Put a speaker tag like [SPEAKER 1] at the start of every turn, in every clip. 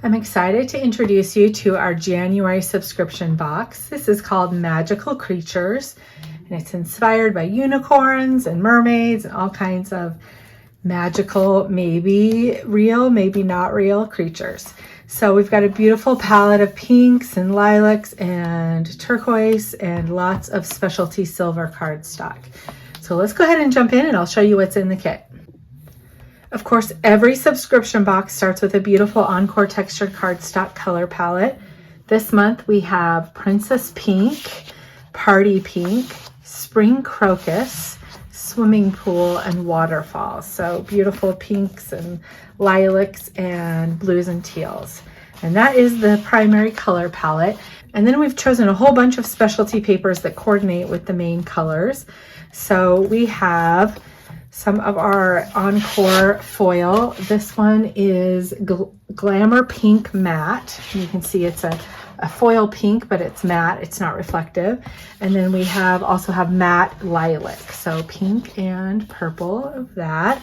[SPEAKER 1] I'm excited to introduce you to our January subscription box. This is called Magical Creatures, and it's inspired by unicorns and mermaids and all kinds of magical, maybe real, maybe not real creatures. So we've got a beautiful palette of pinks and lilacs and turquoise and lots of specialty silver cardstock. So let's go ahead and jump in and I'll show you what's in the kit. Of course, every subscription box starts with a beautiful Encore textured cardstock color palette. This month we have Princess Pink, Party Pink, Spring Crocus, Swimming Pool, and Waterfall. So beautiful pinks and lilacs and blues and teals. And that is the primary color palette. And then we've chosen a whole bunch of specialty papers that coordinate with the main colors. So we have some of our Encore foil. This one is Glamour Pink Matte. You can see it's a foil pink, but it's matte, it's not reflective. And then we also have matte lilac, so pink and purple of that.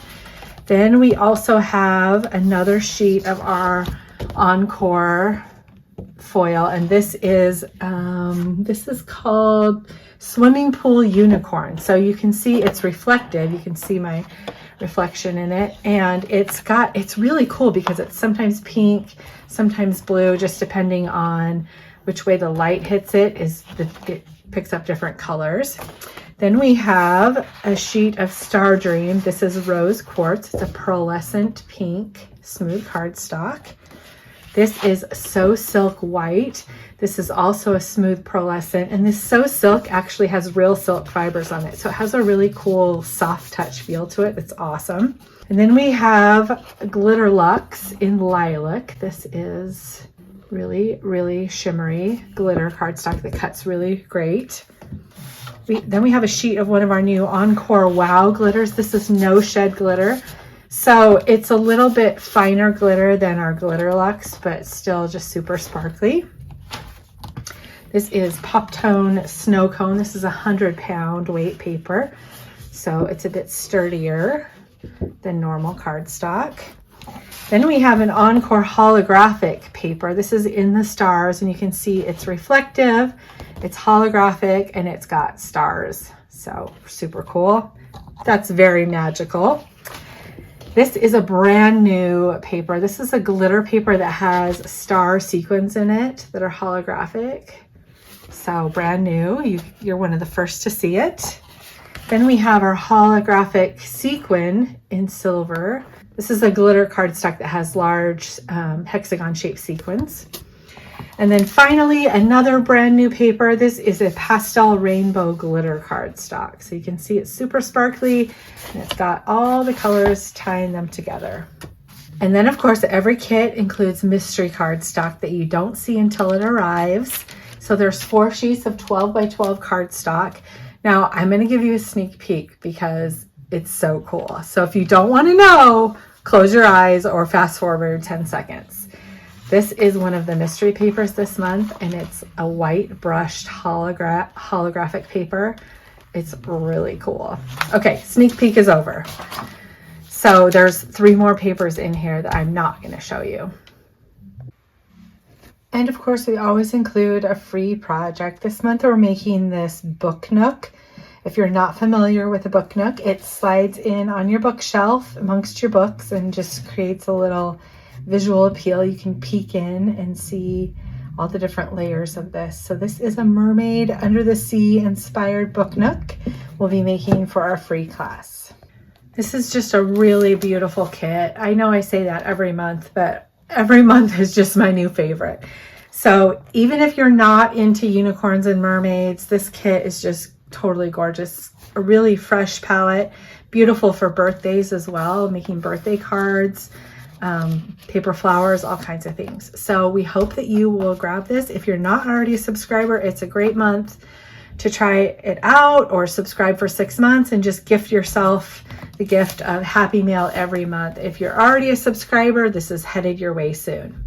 [SPEAKER 1] Then we also have another sheet of our Encore foil, and this is called Swimming Pool Unicorn. So you can see it's reflective. You can see my reflection in it, and it's really cool because it's sometimes pink, sometimes blue, just depending on which way the light hits it. It picks up different colors. Then we have a sheet of Star Dream. This is rose quartz. It's a pearlescent pink smooth cardstock. This is So Silk White. This is also a smooth pearlescent, and this So Silk actually has real silk fibers on it. So it has a really cool soft touch feel to it. It's awesome. And then we have Glitter Luxe in Lilac. This is really, really shimmery glitter cardstock that cuts really great. Then we have a sheet of one of our new Encore Wow glitters. This is No Shed glitter. So it's a little bit finer glitter than our Glitter Luxe, but still just super sparkly. This is Pop Tone Snow Cone. This is 100-pound weight paper, so it's a bit sturdier than normal cardstock. Then we have an Encore holographic paper. This is in the stars, and you can see it's reflective, it's holographic, and it's got stars. So super cool. That's very magical. This is a brand new paper. This is a glitter paper that has star sequins in it that are holographic. So brand new, you're one of the first to see it. Then we have our holographic sequin in silver. This is a glitter cardstock that has large hexagon shaped sequins. And then finally, another brand new paper. This is a pastel rainbow glitter cardstock. So you can see it's super sparkly, and it's got all the colors tying them together. And then of course, every kit includes mystery cardstock that you don't see until it arrives. So there's 4 sheets of 12 by 12 cardstock. Now I'm going to give you a sneak peek because it's so cool. So if you don't want to know, close your eyes or fast forward 10 seconds. This is one of the mystery papers this month, and it's a white brushed holographic paper. It's really cool. Okay, sneak peek is over. So there's 3 more papers in here that I'm not going to show you. And of course, we always include a free project. This month we're making this book nook. If you're not familiar with a book nook, it slides in on your bookshelf amongst your books and just creates a little visual appeal. You can peek in and see all the different layers of this. So this is a mermaid under the sea inspired book nook we'll be making for our free class. This is just a really beautiful kit. I know I say that every month, but every month is just my new favorite. So even if you're not into unicorns and mermaids, this kit is just totally gorgeous. A really fresh palette, beautiful for birthdays as well, making birthday cards, paper flowers, all kinds of things. So we hope that you will grab this. If you're not already a subscriber, it's a great month to try it out, or subscribe for 6 months and just gift yourself the gift of Happy Mail every month. If you're already a subscriber, this is headed your way soon.